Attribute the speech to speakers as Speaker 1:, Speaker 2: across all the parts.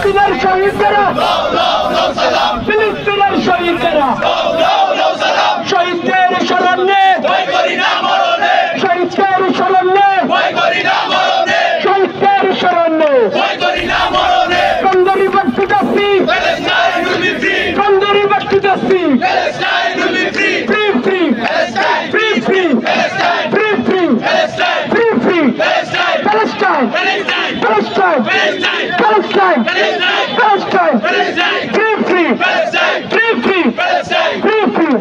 Speaker 1: ফিলিস্তিনের শহীদরা ফিলিস্তিনের শহীদরা শহীদদের স্মরণে শহীদদের স্মরণে শহীদদের স্মরণে From the river to the sea, from the river to the sea, free, free, free, free, free, free, free, free, Palestine, Palestine, Palestine, Palestine, free, free, free, free, free, free,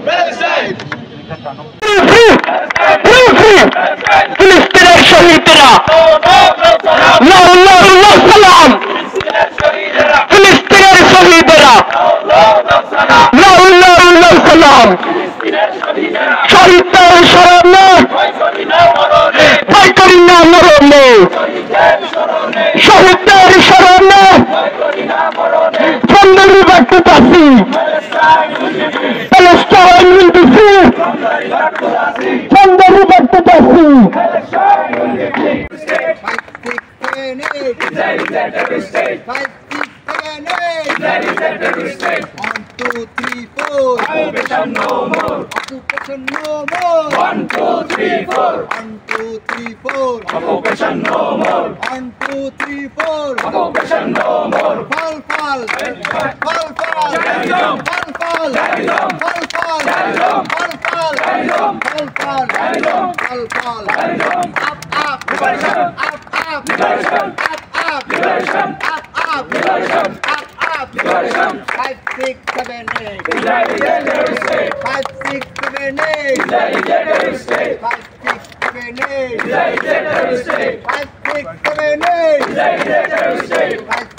Speaker 1: ফিলিস্তিনের শহীদরা লো লো লো সালাম ফিলিস্তিনের শহীদরা লো লো লো সালাম শহীদদের স্মরণে ভয় করি না মরণে শহীদদের স্মরণে from the river to the sea Palestine will be free from the river to the sea
Speaker 2: One, two, three, four. Occupation no more. Occupation no more. 1, 2, 3, 4. 1, 2, 3, 4. Occupation no more. 1, 2, 3, 4. Occupation no more. Fall, fall. Fall, fall. Carry on. Fall, fall. Carry on. Fall, fall. Carry on. Fall, fall. Carry on. Fall, fall. Carry on. Fall, fall. Carry on. Up, up. Liberation. Up, up. Liberation. Up, up. Liberation. Up, up. Liberation. Up, up. Liberation. 5, 6, 7, 8. 5, 6, 7, 8. 5, 6, 7, 8. 5, 6, 7, 8. 5,